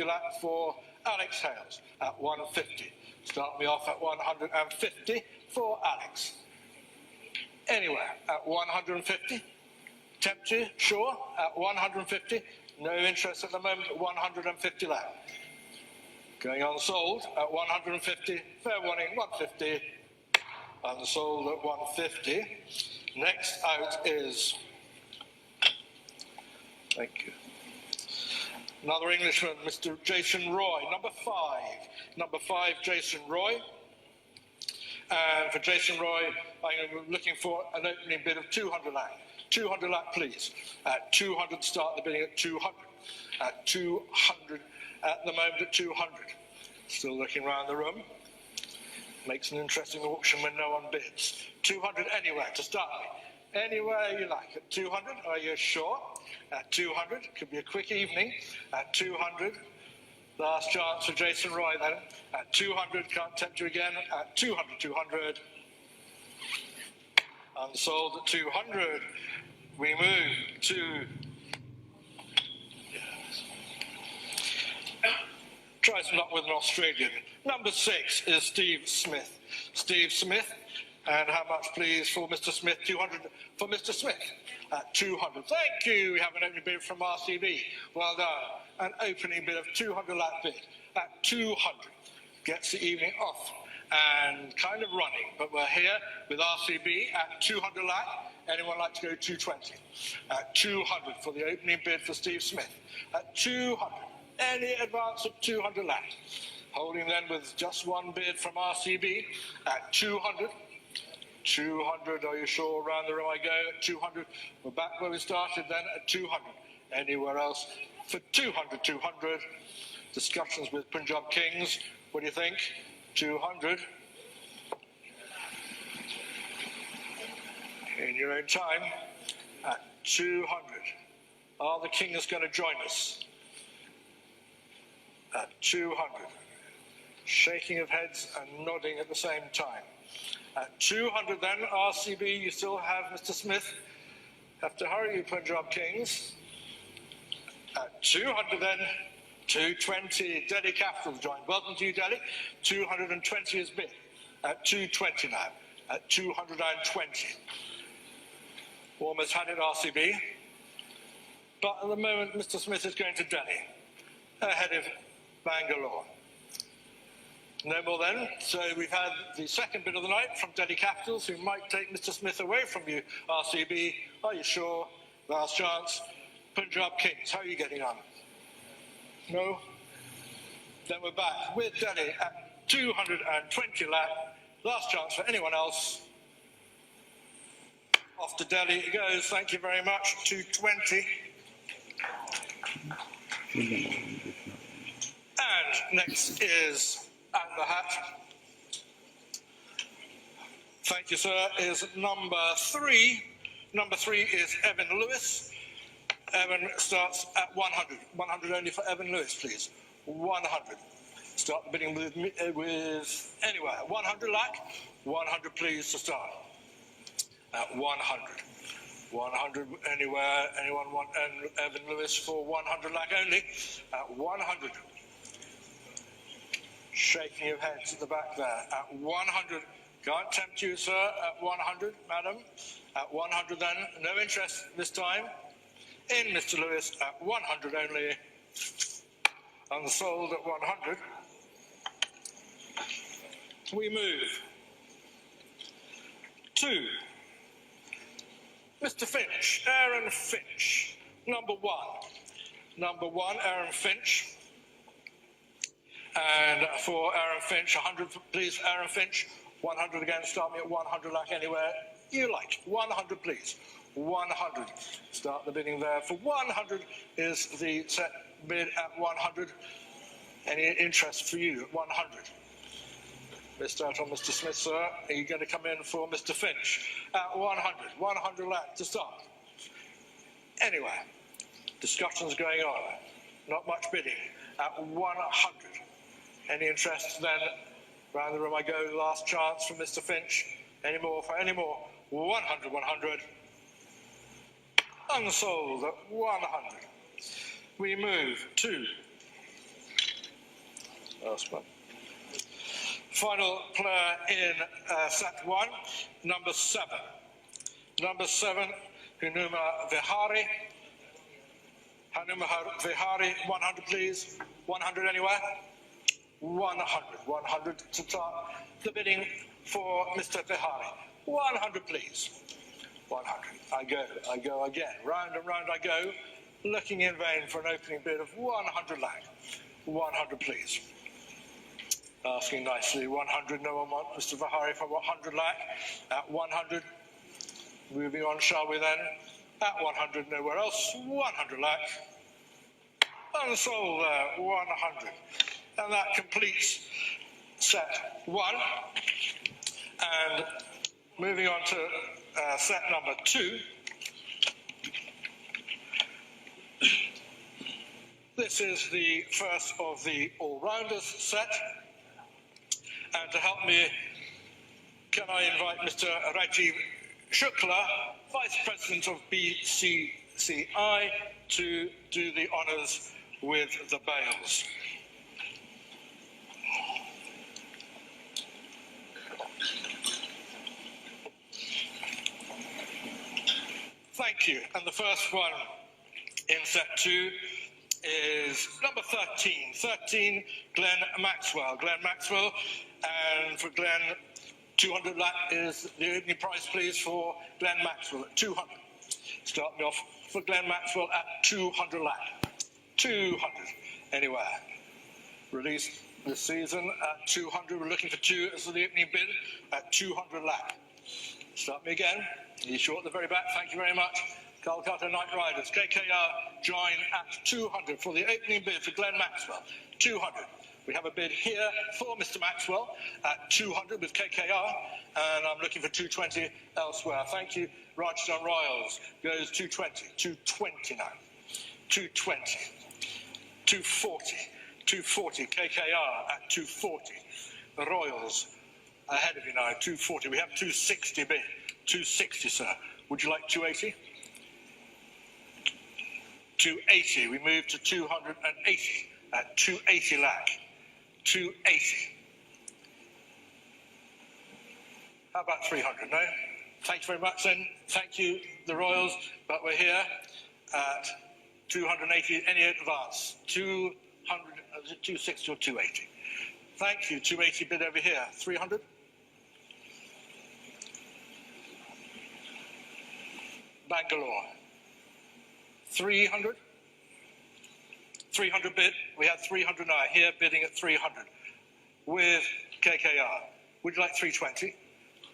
lap for Alex Hales at 150. Start me off at 150 for Alex. Anywhere at 150. Tempt you? Sure. At 150. No interest at the moment at 150 lap. Going unsold at 150. Fair warning, 150. Unsold at 150. Next out is, thank you, another Englishman, Mr. Jason Roy, number 5. Number 5, Jason Roy. And for Jason Roy, I'm looking for an opening bid of 200 lap. 200 lap, please. At 200, start the bidding at 200. At 200, at the moment at 200. Still looking around the room. Makes an interesting auction when no one bids. 200 anywhere to start me. Anywhere you like. At 200, are you sure? At 200, could be a quick evening. At 200, last chance for Jason Roy then. At 200, can't tempt you again. At 200, 200. Unsold at 200. We move to... Try some luck with an Australian. Number 6 is Steve Smith. Steve Smith, and how much please for Mr. Smith? 200 for Mr. Smith at 200. Thank you. We have an opening bid from RCB. Well done. An opening bid of 200 lap bid at 200. Gets the evening off and kind of running, but we're here with RCB at 200 lap. Anyone like to go 220? At 200 for the opening bid for Steve Smith. At 200. Any advance of 200 lap. Holding then with just one bid from RCB at 200. 200, are you sure? Around the room I go at 200. We're back where we started then at 200. Anywhere else for 200, 200. Discussions with Punjab Kings. What do you think? 200. In your own time at 200. Are the Kings going to join us? At 200. Shaking of heads and nodding at the same time. At 200 then, RCB, you still have Mr. Smith. Have to hurry, you Punjab Kings. At 200 then, 220, Delhi Capitals joined. Welcome to you, Delhi. 220 is bid. At 220 now. At 220. Almost had it, RCB. But at the moment, Mr. Smith is going to Delhi. Ahead of Bangalore. No more then. So we've had the second bid of the night from Delhi Capitals, who might take Mr. Smith away from you, RCB. Are you sure? Last chance. Punjab Kings, how are you getting on? No? Then we're back with Delhi at 220 lap. Last chance for anyone else. Off to Delhi it goes. Thank you very much. 220. And next is at the hat. Thank you, sir. Is number 3. Number 3 is Evan Lewis. Evan starts at 100. 100 only for Evan Lewis, please. 100. Start the bidding with anywhere. 100 lakh. 100, please, to start. At 100. 100 anywhere. Anyone want Evan Lewis for 100 lakh only? At 100. Shaking of heads at the back there. At 100. Can't tempt you, sir. At 100, madam. At 100 then. No interest this time. In Mr. Lewis at 100 only. Unsold at 100. We move to Mr. Finch, Aaron Finch, number 1. Number 1, Aaron Finch. And for Aaron Finch, 100, please, Aaron Finch. 100 again, start me at 100 like anywhere you like. 100, please. 100. Start the bidding there. For 100 is the set bid at 100. Any interest for you at 100? Missed out on Mr. Smith, sir. Are you going to come in for Mr. Finch? At 100. 100 lakh to start. Anyway, discussions going on. Not much bidding. At 100. Any interest then? Round the room I go. Last chance for Mr. Finch. Any more for any more? 100, 100. Unsold at 100. We move to Last one. Final player in set one, number 7. Number 7, Hanuma Vihari. Hanuma Vihari, 100 please. 100 anywhere? 100 to start the bidding for Mr. Vihari. 100 please. 100. I go again. Round and round I go, looking in vain for an opening bid of 100 lakh. 100 please. Asking nicely, 100, no one wants Mr. Vihari for 100 lakh. At 100, moving on, shall we then? At 100, nowhere else, 100 lakh. Unsold there, 100. And that completes set 1. And moving on to set number 2. This is the first of the all-rounders set. And to help me, can I invite Mr. Rajiv Shukla, Vice President of BCCI, to do the honours with the bails. Thank you. And the first one in set 2 is number 13. 13, Glenn Maxwell. Glenn Maxwell, and for Glenn, 200 lakh is the opening price, please, for Glenn Maxwell at 200. Start me off for Glenn Maxwell at 200 lakh. 200 anywhere. Released this season at 200. We're looking for 2 as the opening bid at 200 lakh. Start me again. He's short at the very back. Thank you very much. Calcutta Knight Riders. KKR join at 200 for the opening bid for Glenn Maxwell. 200. We have a bid here for Mr. Maxwell at 200 with KKR, and I'm looking for 220 elsewhere. Thank you. Rajasthan Royals goes 220. 220 now. 220. 240. 240. KKR at 240. The Royals ahead of you now. 240. We have 260 bid. 260, sir. Would you like 280? 280. We move to 280 at 280 lakh. 280. How about 300? No? Thank you very much then. Thank you, the Royals. But we're here at 280. Any advance? 200, 260 or 280? Thank you. 280 bid over here. 300? Bangalore. 300? 300 bid. We have 300 now here bidding at 300 with KKR. Would you like 320?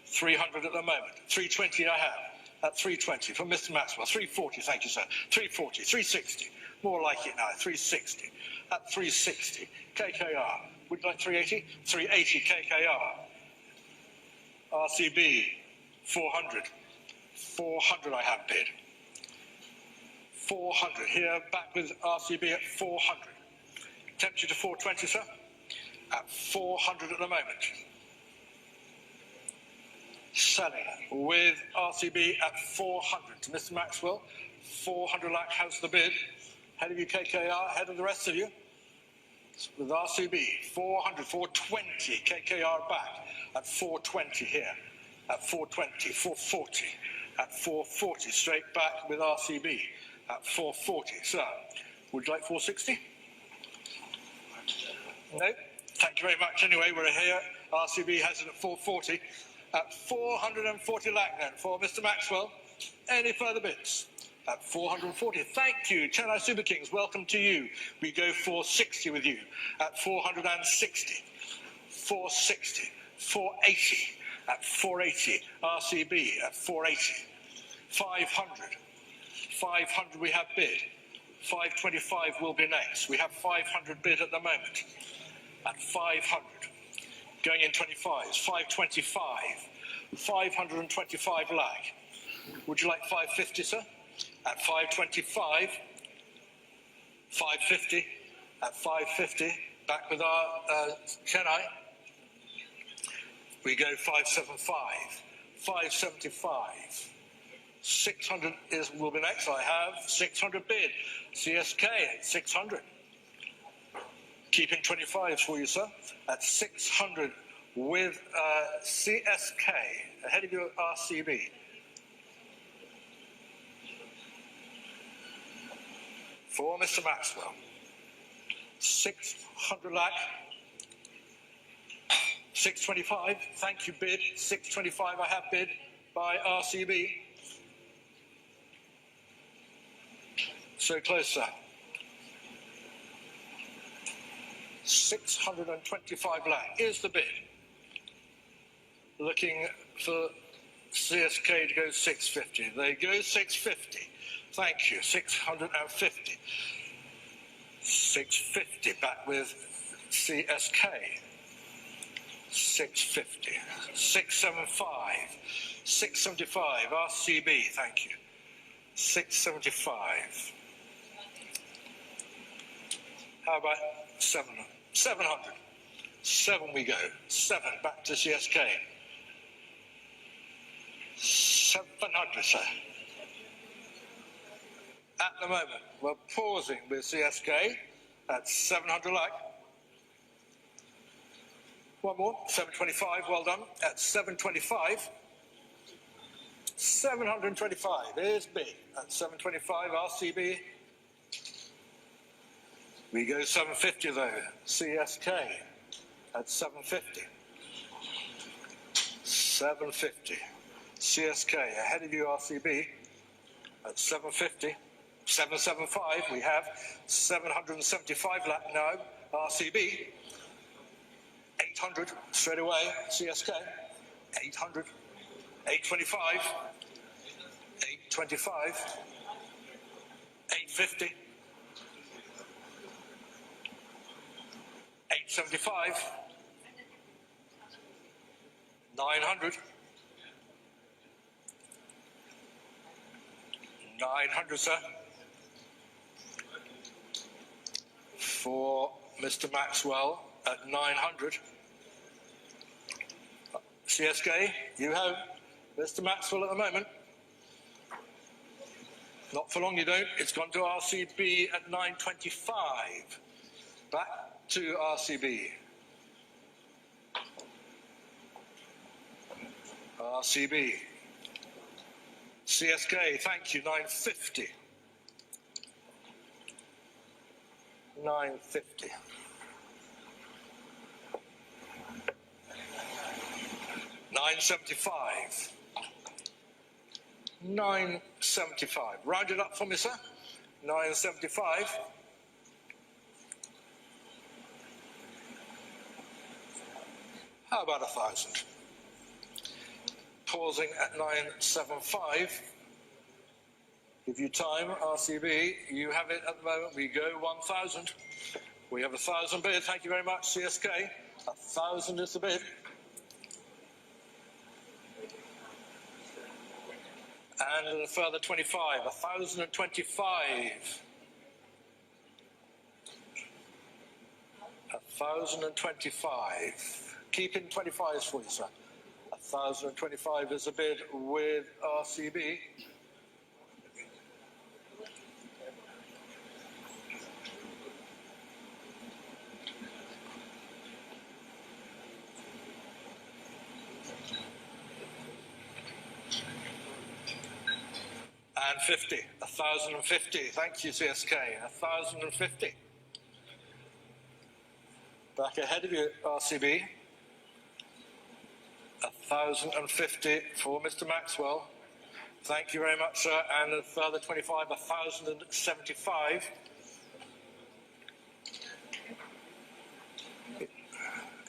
300 at the moment. 320 I have at 320 from Mr. Maxwell. 340, thank you, sir. 340, 360. More like it now, 360. At 360, KKR. Would you like 380? 380 KKR. RCB, 400. 400 I have bid. 400 here, back with RCB at 400. Tempt you to 420, sir? At 400 at the moment. Selling with RCB at 400 to Mr. Maxwell. 400 lakh has the bid. Head of you, KKR, ahead of the rest of you. With RCB, 400, 420, KKR back at 420 here. At 420, 440, at 440, straight back with RCB. At 440. Sir, would you like 460? No? Thank you very much. Anyway, we're here. RCB has it at 440. At 440 lakh then for Mr. Maxwell. Any further bids? At 440. Thank you. Chennai Super Kings, welcome to you. We go 460 with you. At 460. 460. 480. At 480. RCB at 480. 500. 500 we have bid. 525 will be next. We have 500 bid at the moment. At 500. Going in 25s. 525. 525 lakh. Would you like 550, sir? At 525. 550. At 550. Back with our Chennai. We go 575. 575. 600 will be next. I have 600 bid. CSK at 600. Keeping 25s for you, sir, at 600 with CSK, ahead of you RCB. For Mr. Maxwell, 600 lakh, 625, thank you, bid, 625 I have bid by RCB. So close, sir. 625 lakh is the bid. Looking for CSK to go 650. They go 650. Thank you. 650. 650 back with CSK. 650. 675. 675. RCB. Thank you. 675. How about 700? 700. 7 we go. 7 back to CSK. 700, sir. At the moment, we're pausing with CSK at 700 lakh. One more, 725, well done. At 725. 725 is bid. At 725, RCB. We go 750 though, CSK at 750. 750. CSK ahead of you, RCB at 750. 775 we have. 775 lakh now, RCB. 800 straight away, CSK. 800. 825. 825. 850. 875, 900, 900, sir, for Mr. Maxwell at 900. CSK, you have Mr. Maxwell at the moment. Not for long you don't. It's gone to RCB at 925. Back to RCB. RCB. CSK, thank you, 950. 950. 975. 975. Round it up for me, sir. 975. How about 1,000? Pausing at 975. Give you time, RCB. You have it at the moment. We go 1,000. We have 1,000 bid. Thank you very much, CSK. 1,000 is the bid. And a further 25. 1,025. 1,025. Keeping 25s for you, sir. 1,025 is a bid with RCB. And 50. 1,050. Thank you, CSK. 1,050. Back ahead of you, RCB. 1,050 for Mr. Maxwell. Thank you very much, sir. And a further 25, 1,075.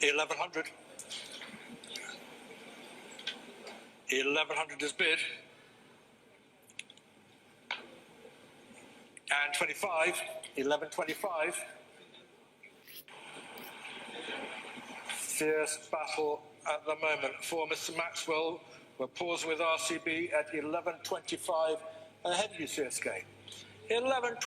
1,100. 1,100 is bid. And 25, 1,125. Fierce battle at the moment for Mr. Maxwell. We're pausing with RCB at 11.25 ahead of you, CSK. 11.